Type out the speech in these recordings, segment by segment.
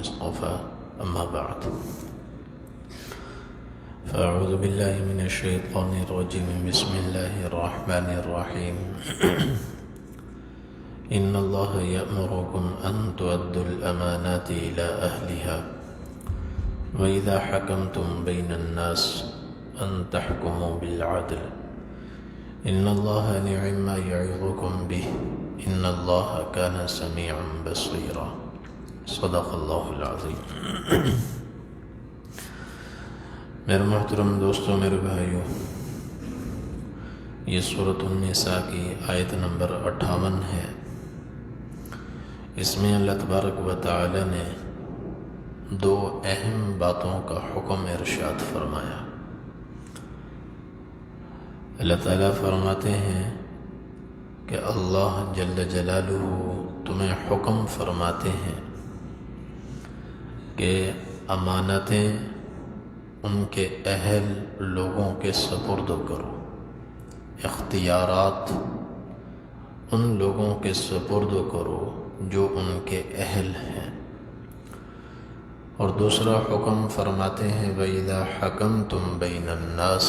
مصطفى أما بعد فأعوذ بالله من الشيطان الرجيم بسم الله الرحمن الرحيم إن الله يأمركم أن تؤدوا الأمانات إلى أهلها وإذا حكمتم بين الناس أن تحكموا بالعدل إن الله نعم ما يعظكم به إن الله كان سميعا بصيرا صدق اللہ العظیم۔ میرے محترم دوستوں، میرے بھائیوں، یہ سورۃ النساء کی آیت نمبر 58 ہے۔ اس میں اللہ تبارک و تعالی نے دو اہم باتوں کا حکم ارشاد فرمایا۔ اللہ تعالیٰ فرماتے ہیں کہ اللہ جل جلالہ تمہیں حکم فرماتے ہیں کہ امانتیں ان کے اہل لوگوں کے سپرد کرو، اختیارات ان لوگوں کے سپرد کرو جو ان کے اہل ہیں۔ اور دوسرا حکم فرماتے ہیں وَإِذَا حَكَمْتُمْ بَيْنَ النَّاسِ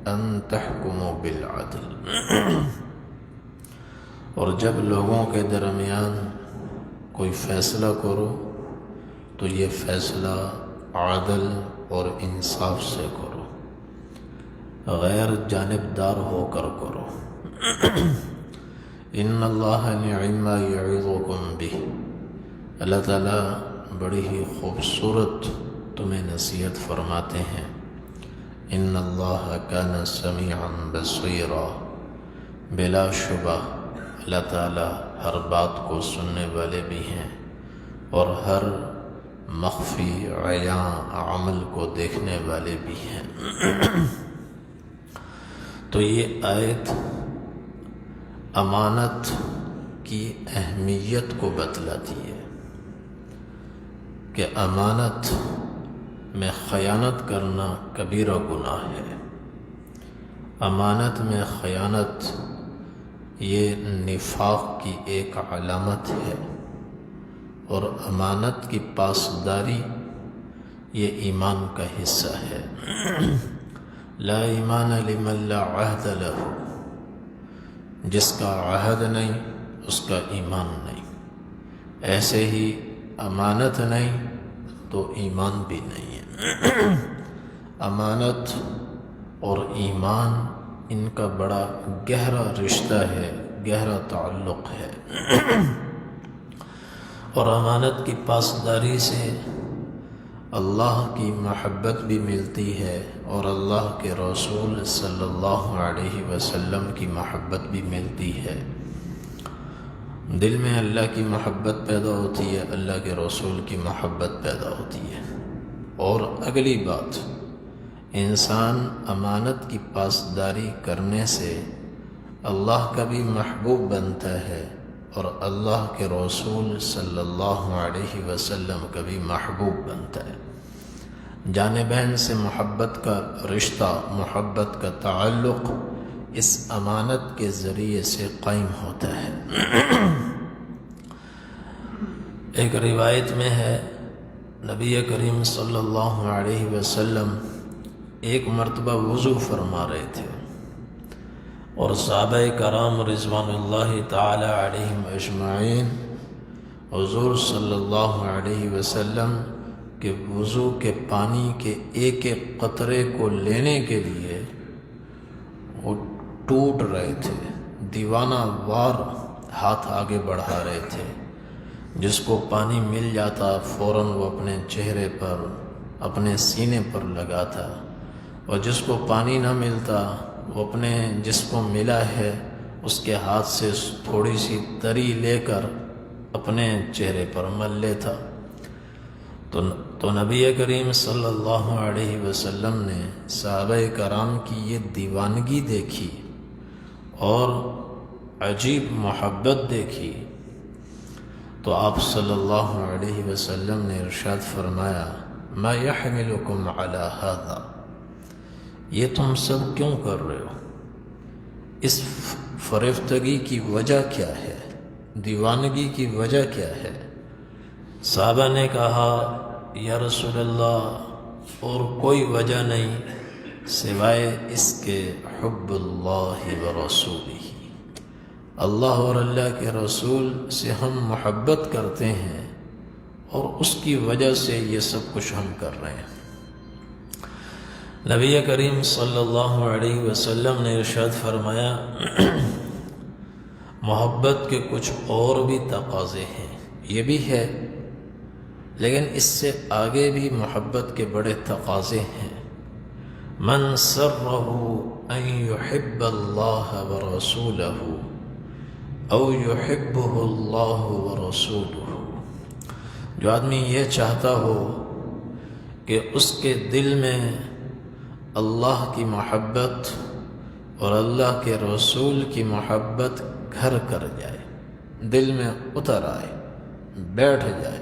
أَن تَحْكُمُوا بِالْعَدْلِ، اور جب لوگوں کے درمیان کوئی فیصلہ کرو تو یہ فیصلہ عدل اور انصاف سے کرو، غیر جانبدار ہو کر کرو۔ ان اللہ نعم ما یعظکم بہ، اللہ تعالیٰ بڑی ہی خوبصورت تمہیں نصیحت فرماتے ہیں۔ ان اللہ کان سمیعا بصیرا، بلا شبہ اللہ تعالیٰ ہر بات کو سننے والے بھی ہیں اور ہر مخفی عیاں عمل کو دیکھنے والے بھی ہیں۔ تو یہ آیت امانت کی اہمیت کو بتلاتی ہے کہ امانت میں خیانت کرنا کبیرہ گناہ ہے۔ امانت میں خیانت یہ نفاق کی ایک علامت ہے، اور امانت کی پاسداری یہ ایمان کا حصہ ہے۔ لا ایمان لمن لا عہد لہ، جس کا عہد نہیں اس کا ایمان نہیں، ایسے ہی امانت نہیں تو ایمان بھی نہیں ہے۔ امانت اور ایمان ان کا بڑا گہرا رشتہ ہے، گہرا تعلق ہے۔ اور امانت کی پاسداری سے اللہ کی محبت بھی ملتی ہے اور اللہ کے رسول صلی اللہ علیہ وسلم کی محبت بھی ملتی ہے۔ دل میں اللہ کی محبت پیدا ہوتی ہے، اللہ کے رسول کی محبت پیدا ہوتی ہے۔ اور اگلی بات، انسان امانت کی پاسداری کرنے سے اللہ کا بھی محبوب بنتا ہے اور اللہ کے رسول صلی اللہ علیہ وسلم کا بھی محبوب بنتا ہے۔ جانبین سے محبت کا رشتہ، محبت کا تعلق اس امانت کے ذریعے سے قائم ہوتا ہے۔ ایک روایت میں ہے نبی کریم صلی اللہ علیہ وسلم ایک مرتبہ وضو فرما رہے تھے اور صحابہ کرام رضوان اللہ تعالی علیہم اجمعین حضور صلی اللہ علیہ وسلم کے وضو کے پانی کے ایک ایک قطرے کو لینے کے لیے وہ ٹوٹ رہے تھے، دیوانہ وار ہاتھ آگے بڑھا رہے تھے۔ جس کو پانی مل جاتا فوراً وہ اپنے چہرے پر، اپنے سینے پر لگاتا، اور جس کو پانی نہ ملتا وہ اپنے جس کو ملا ہے اس کے ہاتھ سے تھوڑی سی تری لے کر اپنے چہرے پر مل لیتا۔ تو نبی کریم صلی اللہ علیہ وسلم نے صحابہ کرام کی یہ دیوانگی دیکھی اور عجیب محبت دیکھی، تو آپ صلی اللہ علیہ وسلم نے ارشاد فرمایا ما یحملکم علی ھذا، یہ تم سب کیوں کر رہے ہو؟ اس فریفتگی کی وجہ کیا ہے؟ دیوانگی کی وجہ کیا ہے؟ صحابہ نے کہا یا رسول اللہ اور کوئی وجہ نہیں سوائے اس کے حب اللہ و رسولہ، اللہ اور اللہ کے رسول سے ہم محبت کرتے ہیں اور اس کی وجہ سے یہ سب کچھ ہم کر رہے ہیں۔ نبی کریم صلی اللہ علیہ وسلم نے ارشاد فرمایا محبت کے کچھ اور بھی تقاضے ہیں، یہ بھی ہے لیکن اس سے آگے بھی محبت کے بڑے تقاضے ہیں۔ من سرہ ان یحب اللہ ورسولہ او یحبہ اللہ ورسولہ، جو آدمی یہ چاہتا ہو کہ اس کے دل میں اللہ کی محبت اور اللہ کے رسول کی محبت گھر کر جائے، دل میں اتر آئے، بیٹھ جائے،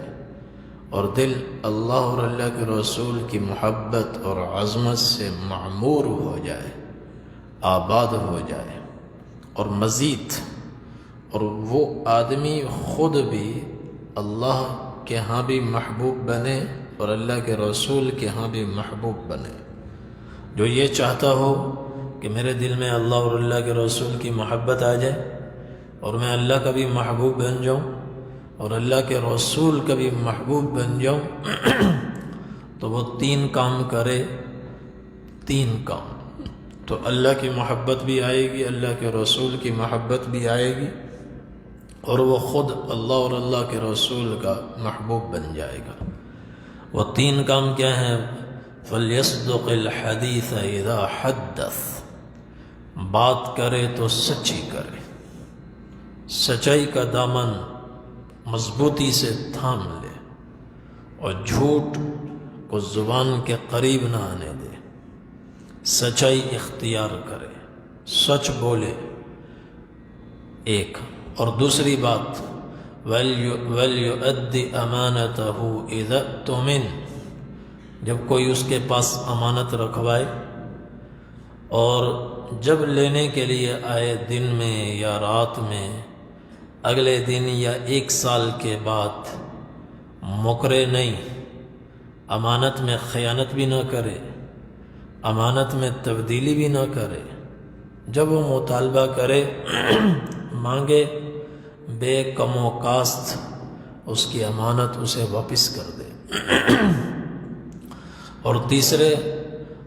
اور دل اللہ اور اللہ کے رسول کی محبت اور عظمت سے معمور ہو جائے، آباد ہو جائے، اور مزید اور وہ آدمی خود بھی اللہ کے ہاں بھی محبوب بنے اور اللہ کے رسول کے ہاں بھی محبوب بنے۔ جو یہ چاہتا ہو کہ میرے دل میں اللہ اور اللہ کے رسول کی محبت آ جائے اور میں اللہ کا بھی محبوب بن جاؤں اور اللہ کے رسول کا بھی محبوب بن جاؤں، تو وہ 3 کام کرے، 3 کام، تو اللہ کی محبت بھی آئے گی، اللہ کے رسول کی محبت بھی آئے گی، اور وہ خود اللہ اور اللہ کے رسول کا محبوب بن جائے گا۔ وہ 3 کام کیا ہیں؟ فَلْيَصْدُقِ الْحَدِيثَ إِذَا حَدَّثَ، بات کرے تو سچی کرے، سچائی کا دامن مضبوطی سے تھام لے اور جھوٹ کو زبان کے قریب نہ آنے دے، سچائی اختیار کرے، سچ بولے ایک، اور دوسری بات وَلْيُؤَدِّ أَمَانَتَهُ إِذَا اؤْتُمِنَ، جب کوئی اس کے پاس امانت رکھوائے اور جب لینے کے لیے آئے دن میں یا رات میں، اگلے دن یا 1 سال کے بعد مکرے نہیں، امانت میں خیانت بھی نہ کرے، امانت میں تبدیلی بھی نہ کرے، جب وہ مطالبہ کرے مانگے بے کم و کاست اس کی امانت اسے واپس کر دے۔ اور تیسرے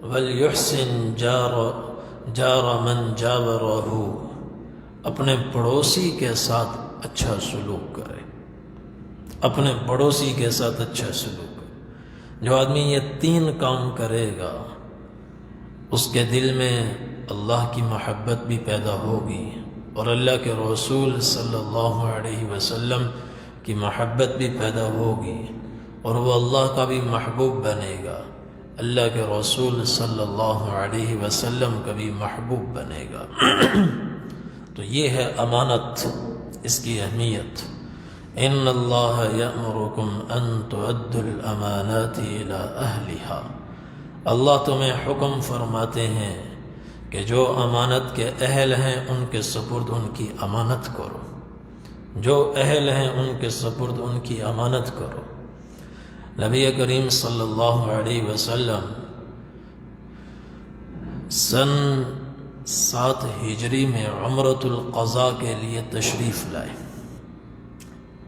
وَلْيُحْسِنْ جَارَ مَنْ جَاوَرَهُ، اپنے پڑوسی کے ساتھ اچھا سلوک کرے، اپنے پڑوسی کے ساتھ اچھا سلوک کرے۔ جو آدمی یہ 3 کام کرے گا اس کے دل میں اللہ کی محبت بھی پیدا ہوگی اور اللہ کے رسول صلی اللہ علیہ وسلم کی محبت بھی پیدا ہوگی، اور وہ اللہ کا بھی محبوب بنے گا، اللہ کے رسول صلی اللہ علیہ وسلم کا بھی محبوب بنے گا۔ تو یہ ہے امانت، اس کی اہمیت۔ ان اللہ یأمرکم ان تؤدوا الامانات الی اہلہا، اللہ تمہیں حکم فرماتے ہیں کہ جو امانت کے اہل ہیں ان کے سپرد ان کی امانت کرو، جو اہل ہیں ان کے سپرد ان کی امانت کرو۔ نبی کریم صلی اللہ علیہ وسلم سن 7 ہجری میں عمرۃ القضاء کے لیے تشریف لائے۔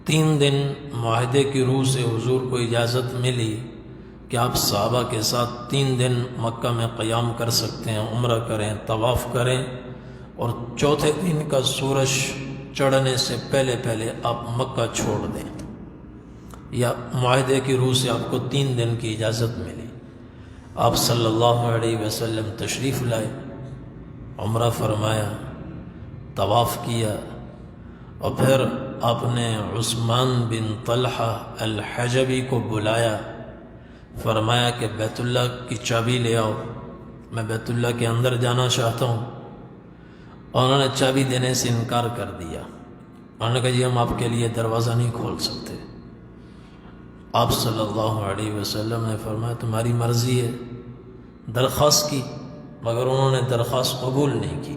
3 دن معاہدے کی روح سے حضور کو اجازت ملی کہ آپ صحابہ کے ساتھ 3 دن مکہ میں قیام کر سکتے ہیں، عمرہ کریں، طواف کریں، اور 4تھے دن کا سورج چڑھنے سے پہلے پہلے آپ مکہ چھوڑ دیں، یا معاہدے کی روح سے آپ کو 3 دن کی اجازت ملی۔ آپ صلی اللہ علیہ وسلم تشریف لائے، عمرہ فرمایا، طواف کیا، اور پھر آپ نے عثمان بن طلحہ الحجبی کو بلایا، فرمایا کہ بیت اللہ کی چابی لے آؤ، میں بیت اللہ کے اندر جانا چاہتا ہوں۔ اور انہوں نے چابی دینے سے انکار کر دیا، انہوں نے کہا جی ہم آپ کے لیے دروازہ نہیں کھول سکتے۔ آپ صلی اللہ علیہ وسلم نے فرمایا تمہاری مرضی ہے، درخواست کی، مگر انہوں نے درخواست قبول نہیں کی۔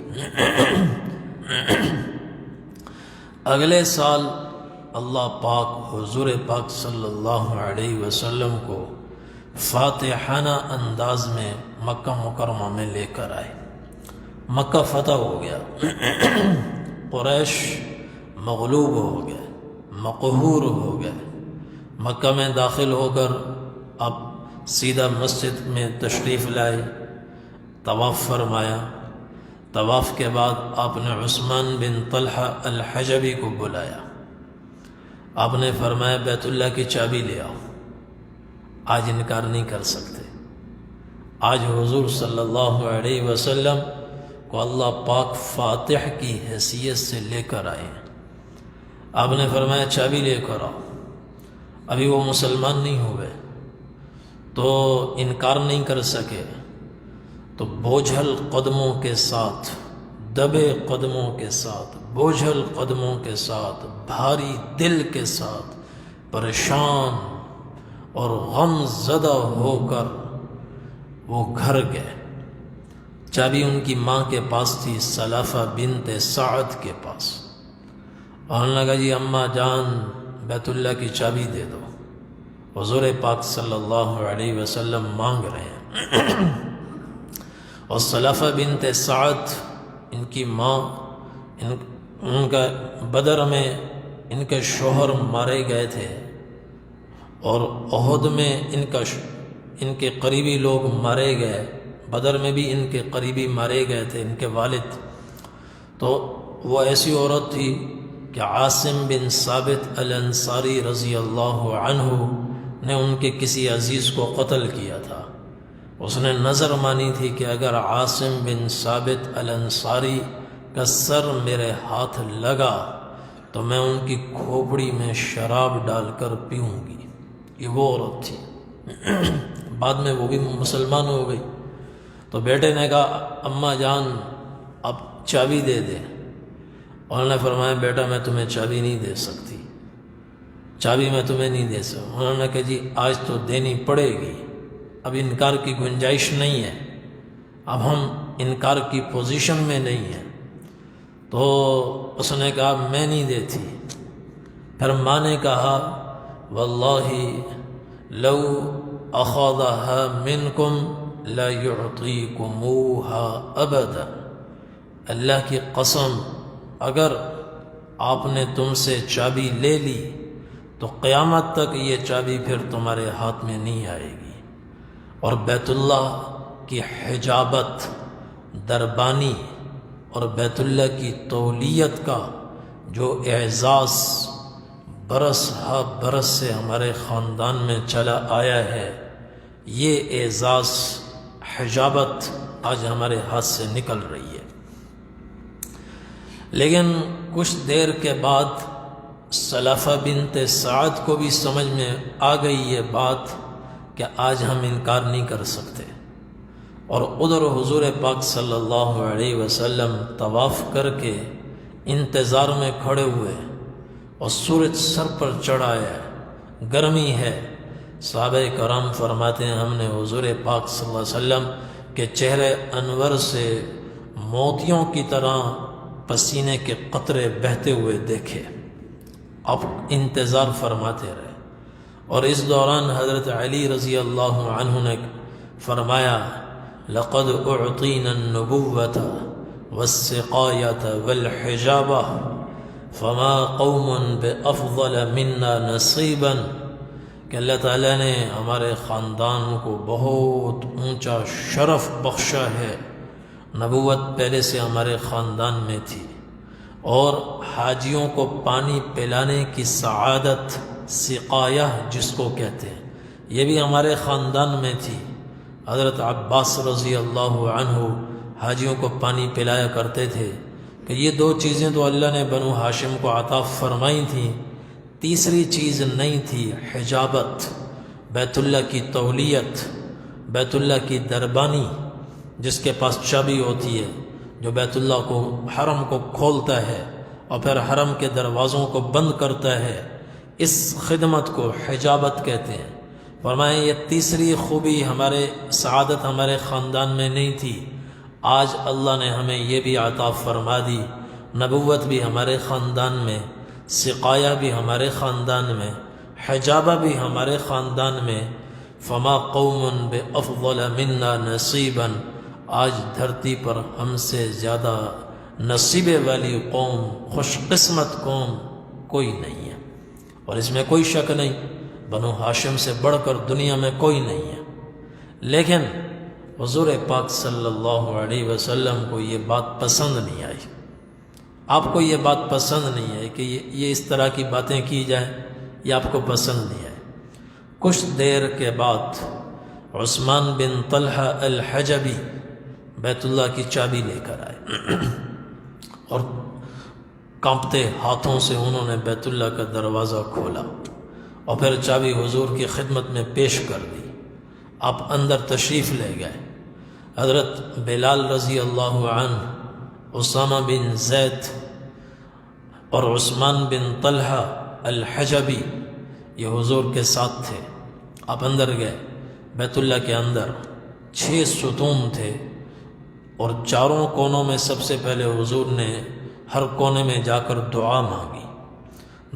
اگلے سال اللہ پاک حضور پاک صلی اللہ علیہ وسلم کو فاتحانہ انداز میں مکہ مکرمہ میں لے کر آئے۔ مکہ فتح ہو گیا، قریش مغلوب ہو گئے، مقہور ہو گئے۔ مکہ میں داخل ہو کر اب سیدھا مسجد میں تشریف لائے، طواف فرمایا۔ طواف کے بعد آپ نے عثمان بن طلحہ الحجبی کو بلایا۔ آپ نے فرمایا بیت اللہ کی چابی لے آؤ۔ آج انکار نہیں کر سکتے، آج حضور صلی اللہ علیہ وسلم کو اللہ پاک فاتح کی حیثیت سے لے کر آئے ہیں۔ آپ نے فرمایا چابی لے کر آؤ۔ ابھی وہ مسلمان نہیں ہوئے تو انکار نہیں کر سکے، تو بوجھل قدموں کے ساتھ، دبے قدموں کے ساتھ، بوجھل قدموں کے ساتھ، بھاری دل کے ساتھ، پریشان اور غم زدہ ہو کر وہ گھر گئے۔ چابی ان کی ماں کے پاس تھی، سلافہ بنت سعد کے پاس۔ اور لگا جی اماں جان بیت اللہ کی چابی دے دو۔ حضور پاک صلی اللہ علیہ وسلم مانگ رہے ہیں، اور سلافہ بنت سعد ان کی ماں، ان کا بدر میں ان کے شوہر مارے گئے تھے، اور احد میں ان کے قریبی لوگ مارے گئے، بدر میں بھی ان کے قریبی مارے گئے تھے، ان کے والد۔ تو وہ ایسی عورت تھی کہ عاصم بن ثابت الانصاری رضی اللہ عنہ نے ان کے کسی عزیز کو قتل کیا تھا۔ اس نے نظر مانی تھی کہ اگر عاصم بن ثابت الانصاری کا سر میرے ہاتھ لگا تو میں ان کی کھوپڑی میں شراب ڈال کر پیوں گی۔ یہ وہ عورت تھی۔ بعد میں وہ بھی مسلمان ہو گئی۔ تو بیٹے نے کہا اماں جان اب چابی دے دے۔ انہوں نے فرمایا بیٹا میں تمہیں چابی نہیں دے سکتی، چابی میں تمہیں نہیں دے سکتا۔ انہوں نے کہا جی آج تو دینی پڑے گی، اب انکار کی گنجائش نہیں ہے، اب ہم انکار کی پوزیشن میں نہیں ہیں۔ تو اس نے کہا میں نہیں دیتی۔ پھر ماں نے کہا واللہ لو اخذها منکم لا يعطيكموها ابدا، اللہ کی قسم اگر آپ نے تم سے چابی لے لی تو قیامت تک یہ چابی پھر تمہارے ہاتھ میں نہیں آئے گی۔ اور بیت اللہ کی حجابت، دربانی اور بیت اللہ کی تولیت کا جو اعزاز برس ہا برس سے ہمارے خاندان میں چلا آیا ہے، یہ اعزاز حجابت آج ہمارے ہاتھ سے نکل رہی ہے۔ لیکن کچھ دیر کے بعد سلافہ بنت سعد کو بھی سمجھ میں آ گئی یہ بات کہ آج ہم انکار نہیں کر سکتے، اور ادھر حضور پاک صلی اللہ علیہ وسلم طواف کر کے انتظار میں کھڑے ہوئے، اور سورج سر پر چڑھا ہے، گرمی ہے۔ صحابہ کرام فرماتے ہیں ہم نے حضور پاک صلی اللہ علیہ وسلم کے چہرے انور سے موتیوں کی طرح پسینے کے قطرے بہتے ہوئے دیکھے۔ اب انتظار فرماتے رہے، اور اس دوران حضرت علی رضی اللہ عنہ نے فرمایا لقد اعطینا النبوۃ والسقایۃ والحجابہ فما قوم بافضل منا نصیبا، کہ اللہ تعالیٰ نے ہمارے خاندان کو بہت اونچا شرف بخشا ہے۔ نبوت پہلے سے ہمارے خاندان میں تھی، اور حاجیوں کو پانی پلانے کی سعادت، سقایہ جس کو کہتے ہیں، یہ بھی ہمارے خاندان میں تھی۔ حضرت عباس رضی اللہ عنہ حاجیوں کو پانی پلایا کرتے تھے، کہ یہ دو چیزیں تو اللہ نے بنو ہاشم کو عطا فرمائی تھیں، تیسری چیز نہیں تھی، حجابت، بیت اللہ کی تولیت، بیت اللہ کی دربانی، جس کے پاس چابی ہوتی ہے، جو بیت اللہ کو، حرم کو کھولتا ہے اور پھر حرم کے دروازوں کو بند کرتا ہے، اس خدمت کو حجابت کہتے ہیں۔ فرمائیں یہ تیسری خوبی ہمارے سعادت ہمارے خاندان میں نہیں تھی، آج اللہ نے ہمیں یہ بھی عطا فرما دی، نبوت بھی ہمارے خاندان میں، سقایا بھی ہمارے خاندان میں، حجابہ بھی ہمارے خاندان میں، فما قوم بافضل منا نصیبا، آج دھرتی پر ہم سے زیادہ نصیبے والی قوم، خوش قسمت قوم کوئی نہیں ہے، اور اس میں کوئی شک نہیں، بنو ہاشم سے بڑھ کر دنیا میں کوئی نہیں ہے۔ لیکن حضور پاک صلی اللہ علیہ وسلم کو یہ بات پسند نہیں آئی، آپ کو یہ بات پسند نہیں آئی کہ یہ اس طرح کی باتیں کی جائیں، یہ آپ کو پسند نہیں آئی۔ کچھ دیر کے بعد عثمان بن طلحہ الحجبی بیت اللہ کی چابی لے کر آئے اور کانپتے ہاتھوں سے انہوں نے بیت اللہ کا دروازہ کھولا اور پھر چابی حضور کی خدمت میں پیش کر دی۔ آپ اندر تشریف لے گئے۔ حضرت بلال رضی اللہ عنہ، اسامہ بن زید اور عثمان بن طلحہ الحجبی یہ حضور کے ساتھ تھے۔ آپ اندر گئے، بیت اللہ کے اندر 6 ستون تھے، اور چاروں کونوں میں سب سے پہلے حضور نے ہر کونے میں جا کر دعا مانگی۔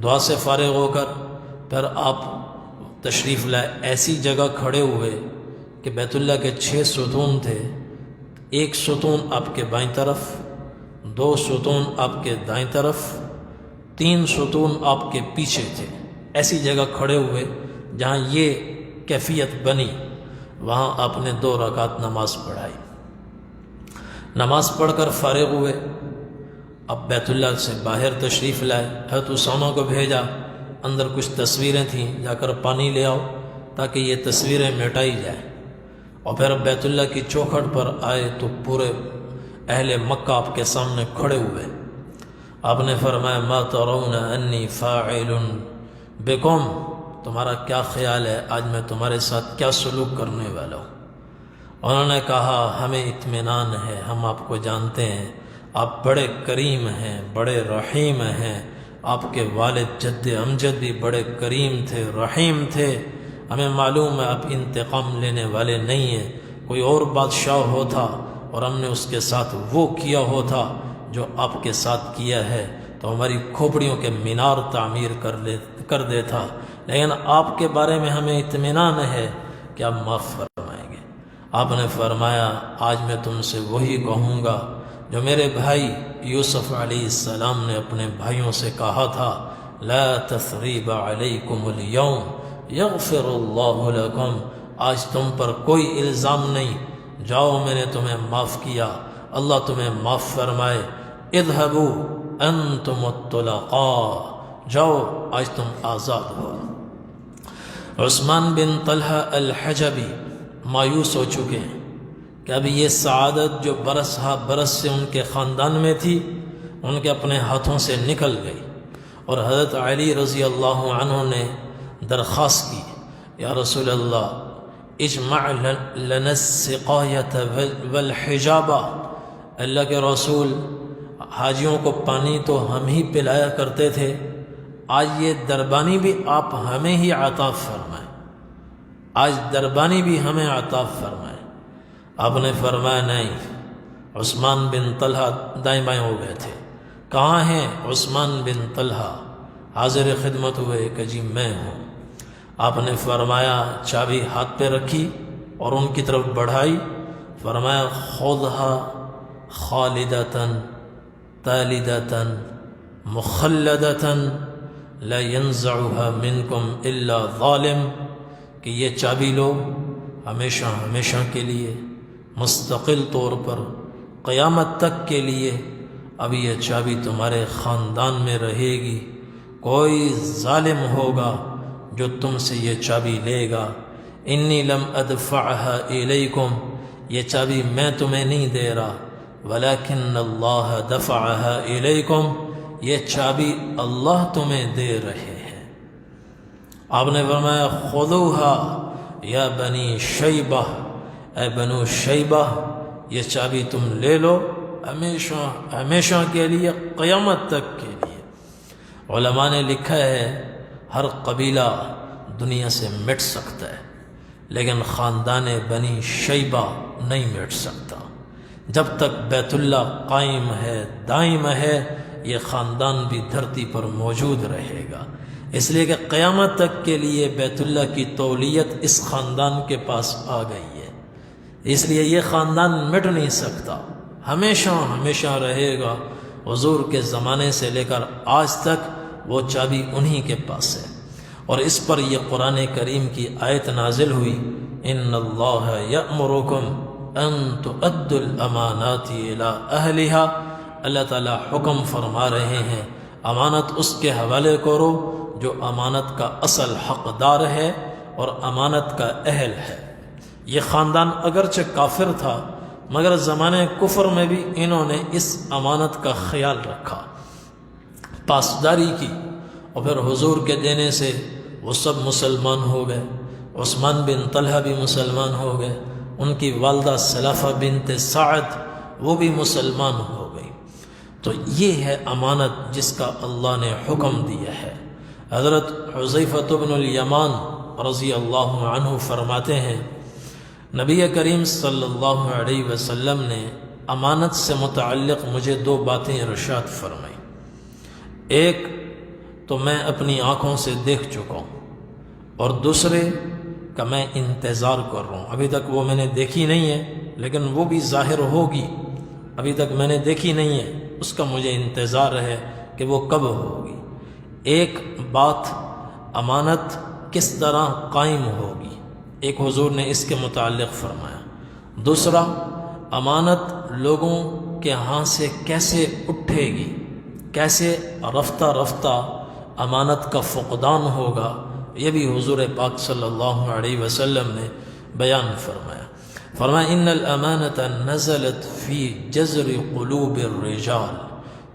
دعا سے فارغ ہو کر پھر آپ تشریف لائے، ایسی جگہ کھڑے ہوئے کہ بیت اللہ کے 6 ستون تھے، 1 ستون آپ کے بائیں طرف، 2 ستون آپ کے دائیں طرف، 3 ستون آپ کے پیچھے تھے۔ ایسی جگہ کھڑے ہوئے جہاں یہ کیفیت بنی، وہاں آپ نے 2 رکعت نماز پڑھائی۔ نماز پڑھ کر فارغ ہوئے، اب بیت اللہ سے باہر تشریف لائے، حضرت اسامہ کو بھیجا، اندر کچھ تصویریں تھیں، جا کر پانی لے آؤ تاکہ یہ تصویریں مٹائی جائیں۔ اور پھر بیت اللہ کی چوکھٹ پر آئے تو پورے اہل مکہ آپ کے سامنے کھڑے ہوئے۔ آپ نے فرمایا ما ترون انی فاعل بکم، تمہارا کیا خیال ہے آج میں تمہارے ساتھ کیا سلوک کرنے والا ہوں؟ انہوں نے کہا ہمیں اطمینان ہے، ہم آپ کو جانتے ہیں، آپ بڑے کریم ہیں، بڑے رحیم ہیں، آپ کے والد جد امجد بھی بڑے کریم تھے، رحیم تھے، ہمیں معلوم ہے آپ انتقام لینے والے نہیں ہیں، کوئی اور بادشاہ ہوتا اور ہم نے اس کے ساتھ وہ کیا ہوتا جو آپ کے ساتھ کیا ہے تو ہماری کھوپڑیوں کے مینار تعمیر کر دیتا، لیکن آپ کے بارے میں ہمیں اطمینان ہے کہ آپ معاف فرمائیں گے۔ آپ نے فرمایا آج میں تم سے وہی کہوں گا جو میرے بھائی یوسف علیہ السلام نے اپنے بھائیوں سے کہا تھا، لا تثریب علیکم اليوم یغفر اللہ لکم، آج تم پر کوئی الزام نہیں، جاؤ میں نے تمہیں معاف کیا، اللہ تمہیں معاف فرمائے، اذهبوا انتم الطلقاء، جاؤ آج تم آزاد ہو۔ عثمان بن طلحہ الحجبی مایوس ہو چکے ہیں کہ ابھی یہ سعادت جو برس ہا برس سے ان کے خاندان میں تھی ان کے اپنے ہاتھوں سے نکل گئی، اور حضرت علی رضی اللہ عنہ نے درخواست کی یا رسول اللہ اجمع لنا السقایۃ والحجابہ، اللہ کے رسول حاجیوں کو پانی تو ہم ہی پلایا کرتے تھے، آج یہ دربانی بھی آپ ہمیں ہی عطا فرمائیں، آج دربانی بھی ہمیں عطا فرمائیں۔ آپ نے فرمایا نہیں۔ عثمان بن طلحہ دائیں بائیں ہو گئے تھے، کہاں ہیں عثمان بن طلحہ؟ حاضر خدمت ہوئے کہ جی میں ہوں۔ آپ نے فرمایا چابی ہاتھ پہ رکھی اور ان کی طرف بڑھائی، فرمایا خذها خالدۃ تالدۃ مخلدۃ لا ينزعها منکم الا ظالم، کہ یہ چابی لو ہمیشہ ہمیشہ کے لیے، مستقل طور پر قیامت تک کے لیے، اب یہ چابی تمہارے خاندان میں رہے گی، کوئی ظالم ہوگا جو تم سے یہ چابی لے گا۔ انی لم ادفعها الیکم، یہ چابی میں تمہیں نہیں دے رہا، ولکن اللہ دفعها الیکم، یہ چابی اللہ تمہیں دے رہے ہیں۔ آپ نے فرمایا خذوها یا بنی شیبہ، اے بنو شیبہ یہ چابی تم لے لو ہمیشہ ہمیشہ کے لیے، قیامت تک کے لیے۔ علماء نے لکھا ہے ہر قبیلہ دنیا سے مٹ سکتا ہے لیکن خاندان بنی شیبہ نہیں مٹ سکتا، جب تک بیت اللہ قائم ہے، دائم ہے، یہ خاندان بھی دھرتی پر موجود رہے گا، اس لیے کہ قیامت تک کے لیے بیت اللہ کی تولیت اس خاندان کے پاس آ گئی ہے، اس لیے یہ خاندان مٹ نہیں سکتا، ہمیشہ ہمیشہ رہے گا۔ حضور کے زمانے سے لے کر آج تک وہ چابی انہی کے پاس ہے، اور اس پر یہ قرآن کریم کی آیت نازل ہوئی، ان اللہ یأمرکم ان تؤدوا الامانات الی اہلہا۔ اللہ تعالیٰ حکم فرما رہے ہیں امانت اس کے حوالے کرو جو امانت کا اصل حقدار ہے اور امانت کا اہل ہے۔ یہ خاندان اگرچہ کافر تھا مگر زمانے کفر میں بھی انہوں نے اس امانت کا خیال رکھا، پاسداری کی، اور پھر حضور کے دینے سے وہ سب مسلمان ہو گئے۔ عثمان بن طلحہ بھی مسلمان ہو گئے، ان کی والدہ سلافہ بنت سعد وہ بھی مسلمان ہو گئی۔ تو یہ ہے امانت جس کا اللہ نے حکم دیا ہے۔ حضرت حذیفہ بن الیمان رضی اللہ عنہ فرماتے ہیں نبی کریم صلی اللہ علیہ وسلم نے امانت سے متعلق مجھے دو باتیں ارشاد فرمائیں۔ ایک تو میں اپنی آنکھوں سے دیکھ چکا ہوں، اور دوسرے کا میں انتظار کر رہا ہوں۔ ابھی تک وہ میں نے دیکھی نہیں ہے لیکن وہ بھی ظاہر ہوگی، ابھی تک میں نے دیکھی نہیں ہے، اس کا مجھے انتظار ہے کہ وہ کب ہوگی۔ ایک بات امانت کس طرح قائم ہوگی، ایک حضور نے اس کے متعلق فرمایا۔ دوسرا امانت لوگوں کے ہاں سے کیسے اٹھے گی، کیسے رفتہ رفتہ امانت کا فقدان ہوگا، یہ بھی حضور پاک صلی اللہ علیہ وسلم نے بیان فرمایا۔ فرمایا ان الامانۃ نزلت فی جذر قلوب الرجال،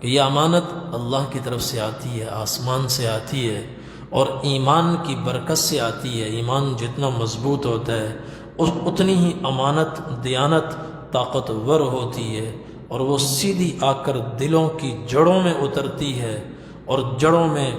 کہ یہ امانت اللہ کی طرف سے آتی ہے، آسمان سے آتی ہے، اور ایمان کی برکت سے آتی ہے۔ ایمان جتنا مضبوط ہوتا ہے اتنی ہی امانت دیانت طاقتور ہوتی ہے، اور وہ سیدھی آ کر دلوں کی جڑوں میں اترتی ہے اور جڑوں میں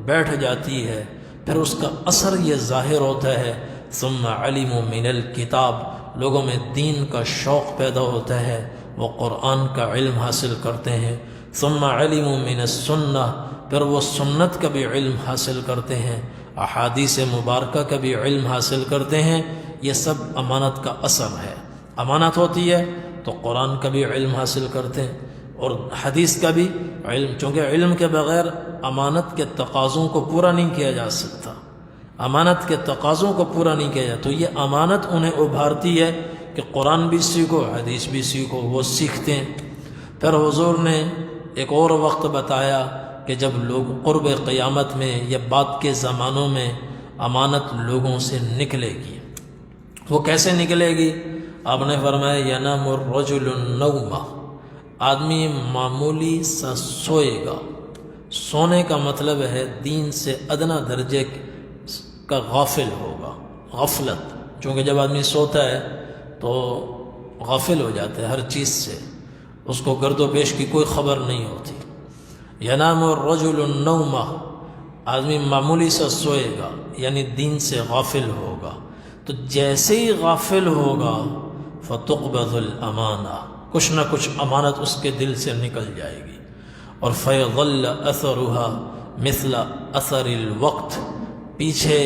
بیٹھ جاتی ہے، پھر اس کا اثر یہ ظاہر ہوتا ہے۔ ثم علموا من الکتاب، لوگوں میں دین کا شوق پیدا ہوتا ہے، وہ قرآن کا علم حاصل کرتے ہیں۔ ثم علموا من السنہ، پھر وہ سنت کا بھی علم حاصل کرتے ہیں، احادیث مبارکہ کا بھی علم حاصل کرتے ہیں۔ یہ سب امانت کا اثر ہے۔ امانت ہوتی ہے تو قرآن کا بھی علم حاصل کرتے ہیں اور حدیث کا بھی علم، چونکہ علم کے بغیر امانت کے تقاضوں کو پورا نہیں کیا جا سکتا، امانت کے تقاضوں کو پورا نہیں کیا جاتا، تو یہ امانت انہیں ابھارتی ہے کہ قرآن بھی سیکھو حدیث بھی سیکھو، وہ سیکھتے ہیں۔ پھر حضور نے ایک اور وقت بتایا کہ جب لوگ قرب قیامت میں یا بعد کے زمانوں میں امانت لوگوں سے نکلے گی۔ وہ کیسے نکلے گی؟ آپ نے فرمایا ینام الرجل النوم، آدمی معمولی سا سوئے گا۔ سونے کا مطلب ہے دین سے ادنا درجے کا غافل ہوگا، غفلت، چونکہ جب آدمی سوتا ہے تو غافل ہو جاتا ہے ہر چیز سے، اس کو گرد و پیش کی کوئی خبر نہیں ہوتی۔ ینام الرجل النوم، آدمی معمولی سا سوئے گا یعنی دین سے غافل ہوگا، تو جیسے ہی غافل ہوگا فتقبض الامانہ، کچھ نہ کچھ امانت اس کے دل سے نکل جائے گی، اور فیظل اثرها مثل اثر الوقت، پیچھے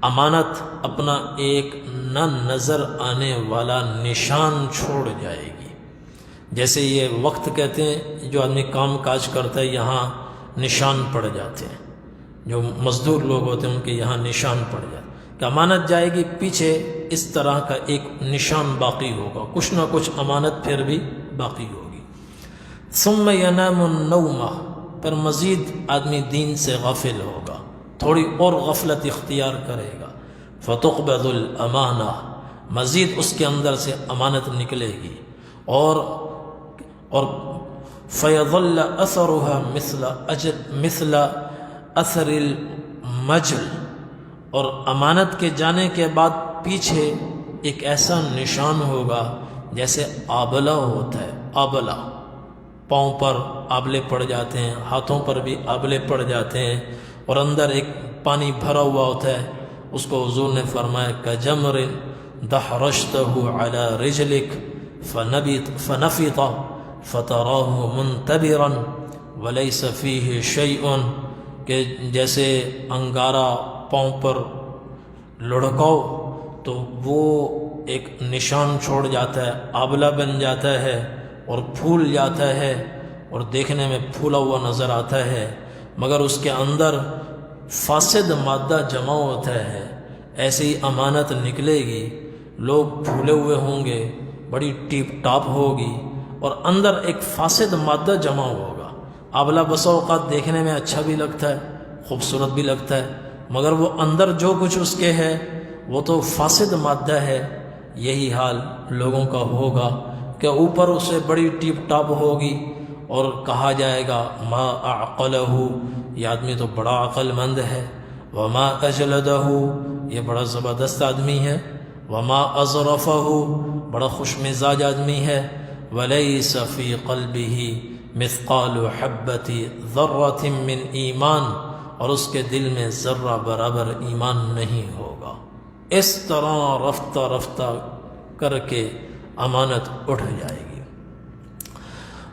امانت اپنا ایک نہ نظر آنے والا نشان چھوڑ جائے گی۔ جیسے یہ وقت کہتے ہیں، جو آدمی کام کاج کرتا ہے یہاں نشان پڑ جاتے ہیں، جو مزدور لوگ ہوتے ہیں ان کے یہاں نشان پڑ جاتے ہیں، کہ امانت جائے گی پیچھے اس طرح کا ایک نشان باقی ہوگا، کچھ نہ کچھ امانت پھر بھی باقی ہوگی۔ ثم ینام النوم، پھر مزید آدمی دین سے غافل ہوگا، تھوڑی اور غفلت اختیار کرے گا، فتقبض الامانہ، مزید اس کے اندر سے امانت نکلے گی، اور فیظل اثرها مثل اثر المجل، اور امانت کے جانے کے بعد پیچھے ایک ایسا نشان ہوگا جیسے آبلہ ہوتا ہے، آبلہ، پاؤں پر آبلے پڑ جاتے ہیں، ہاتھوں پر بھی آبلے پڑ جاتے ہیں، اور اندر ایک پانی بھرا ہوا ہوتا ہے، اس کو حضور نے فرمایا کجمر دحرجتہ علی رجلک فنفط فتراہ منتبرا ولیس فیہ شیء، کہ جیسے انگارہ پاؤں پر لڑکاؤ تو وہ ایک نشان چھوڑ جاتا ہے، آبلہ بن جاتا ہے اور پھول جاتا ہے اور دیکھنے میں پھولا ہوا نظر آتا ہے، مگر اس کے اندر فاسد مادہ جمع ہوتا ہے، ایسی ہی امانت نکلے گی، لوگ پھولے ہوئے ہوں گے، بڑی ٹیپ ٹاپ ہوگی اور اندر ایک فاسد مادہ جمع ہوگا۔ آبلہ بسا اوقات دیکھنے میں اچھا بھی لگتا ہے، خوبصورت بھی لگتا ہے، مگر وہ اندر جو کچھ اس کے ہے وہ تو فاسد مادہ ہے۔ یہی حال لوگوں کا ہوگا کہ اوپر اسے بڑی ٹیپ ٹاپ ہوگی اور کہا جائے گا ما اعقلہ، یہ آدمی تو بڑا عقل مند ہے، وما اجلدہ، یہ بڑا زبردست آدمی ہے، وما اظرفہ، بڑا خوش مزاج آدمی ہے، ولیس فی قلبہ مثقال حبۃ ذرۃ من ایمان، اور اس کے دل میں ذرہ برابر ایمان نہیں ہوگا۔ اس طرح رفتہ رفتہ کر کے امانت اٹھ جائے گی۔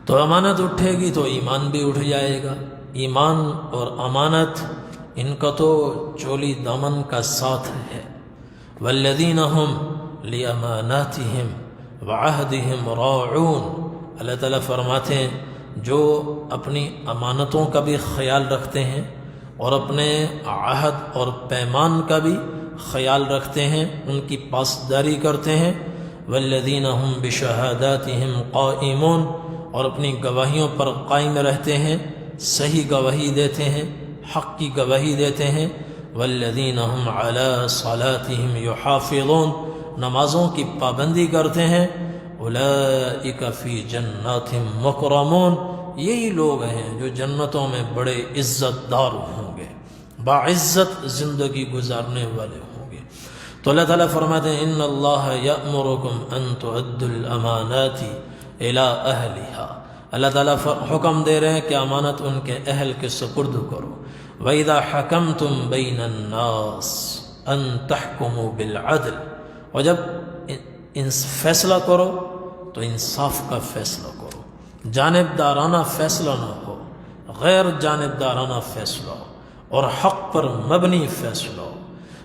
تو امانت اٹھے گی تو ایمان بھی اٹھ جائے گا۔ ایمان اور امانت ان کا تو چولی دامن کا ساتھ ہے۔ والذین هم لاماناتهم وعہدهم راعون، اللہ تعالیٰ فرماتے ہیں جو اپنی امانتوں کا بھی خیال رکھتے ہیں اور اپنے عہد اور پیمان کا بھی خیال رکھتے ہیں، ان کی پاسداری کرتے ہیں۔ والذین هم بشہاداتهم قائمون، اور اپنی گواہیوں پر قائم رہتے ہیں، صحیح گواہی دیتے ہیں، حق کی گواہی دیتے ہیں۔ والذین هم علی صلاتهم یحافظون، نمازوں کی پابندی کرتے ہیں۔ اولئک فی جنات مکرمون، یہی لوگ ہیں جو جنتوں میں بڑے عزت دار ہوں گے، باعزت زندگی گزارنے والے ہوں گے۔ تو اللہ تعالیٰ فرماتے ہیں ان اللہ یأمرکم ان تؤدوا الامانات الی اہلہا، اللہ تعالیٰ حکم دے رہے ہیں کہ امانت ان کے اہل کے سپرد کرو۔ وَإِذَا حَكَمْتُمْ بَيْنَ النَّاسِ أَن تَحْكُمُوا بِالْعَدْلِ، اور جب فیصلہ کرو تو انصاف کا فیصلہ کرو، جانبدارانہ فیصلہ نہ ہو، غیر جانبدارانہ فیصلہ ہو اور حق پر مبنی فیصلہ ہو۔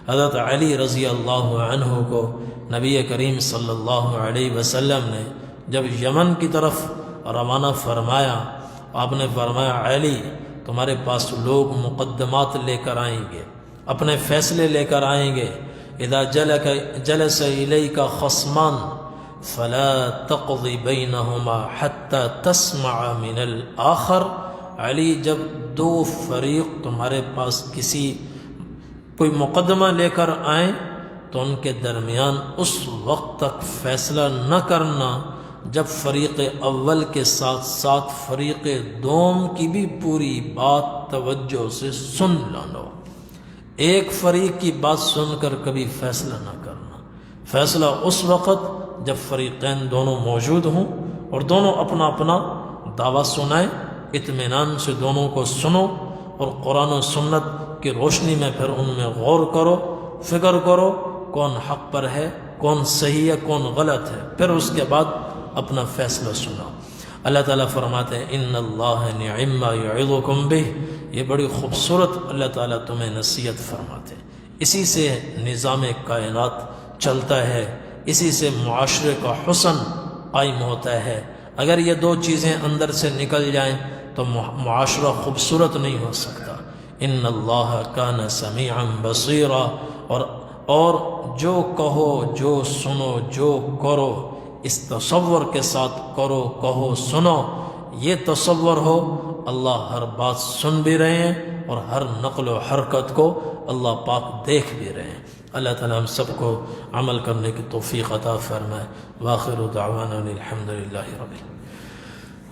حضرت علی رضی اللہ عنہ کو نبی کریم صلی اللہ علیہ وسلم نے جب یمن کی طرف روانہ فرمایا، آپ نے فرمایا علی تمہارے پاس لوگ مقدمات لے کر آئیں گے، اپنے فیصلے لے کر آئیں گے۔ اذا جلس الیک خصمان فلا تقض بینہما حتی تسمع من الآخر، علی جب دو فریق تمہارے پاس کوئی مقدمہ لے کر آئیں تو ان کے درمیان اس وقت تک فیصلہ نہ کرنا جب فریق اول کے ساتھ ساتھ فریق دوم کی بھی پوری بات توجہ سے سن لو۔ ایک فریق کی بات سن کر کبھی فیصلہ نہ کرنا، فیصلہ اس وقت جب فریقین دونوں موجود ہوں اور دونوں اپنا اپنا دعویٰ سنائیں، اطمینان سے دونوں کو سنو اور قرآن و سنت کی روشنی میں پھر ان میں غور کرو، فکر کرو کون حق پر ہے، کون صحیح ہے، کون غلط ہے، پھر اس کے بعد اپنا فیصلہ سناؤ۔ اللہ تعالیٰ فرماتے ہیں ان اللہ نعم ما یعظکم بہ، یہ بڑی خوبصورت اللہ تعالیٰ تمہیں نصیحت فرماتے ہیں۔ اسی سے نظام کائنات چلتا ہے، اسی سے معاشرے کا حسن قائم ہوتا ہے۔ اگر یہ دو چیزیں اندر سے نکل جائیں تو معاشرہ خوبصورت نہیں ہو سکتا۔ ان اللہ کان سمیعا بصیرا، اور جو کہو، جو سنو، جو کرو اس تصور کے ساتھ کرو، کہو، سنو، یہ تصور ہو اللہ ہر بات سن بھی رہے ہیں اور ہر نقل و حرکت کو اللہ پاک دیکھ بھی رہے ہیں۔ اللہ تعالیٰ ہم سب کو عمل کرنے کی توفیق عطا فرمائے۔ وآخر دعوانا الحمد للہ رب العالمین۔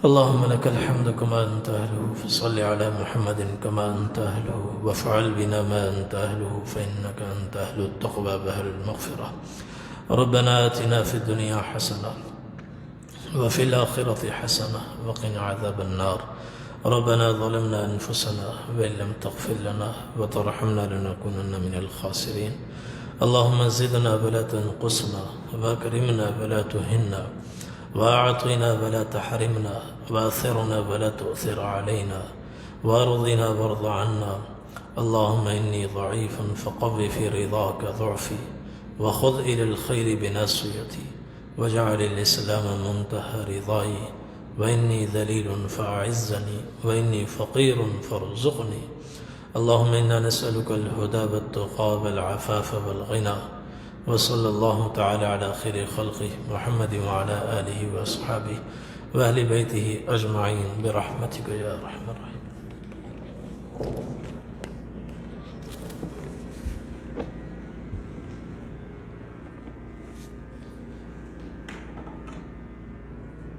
اللهم لك الحمد كما أنت أهله، فصل على محمد كما أنت أهله، وافعل بنا ما أنت أهله، فإنك أنت أهل التقوى وأهل المغفرة۔ ربنا آتنا في الدنيا حسنة وفي الآخرة حسنة وقنا عذاب النار۔ ربنا ظلمنا أنفسنا وإن لم تغفر لنا وترحمنا لنكونن من الخاسرين۔ اللهم زدنا ولا تنقصنا وأكرمنا ولا تهنا، وأعطنا ولا تحرمنا وآثرنا ولا تؤثر علينا وارضنا وارض عنا. اللهم إني ضعيف فقو في رضاك ضعفي وخذ إلى الخير بناصيتي واجعل الإسلام منتهى رضاي. وإني ذليل فأعزني وإني فقير فارزقني. اللهم إنا نسألك الهدى والتقى والعفاف والغنى. وصلى الله تعالى على خير خلقه محمد وعلى آله وأصحابه وأهل بيته أجمعين برحمتك يا أرحم الراحمين.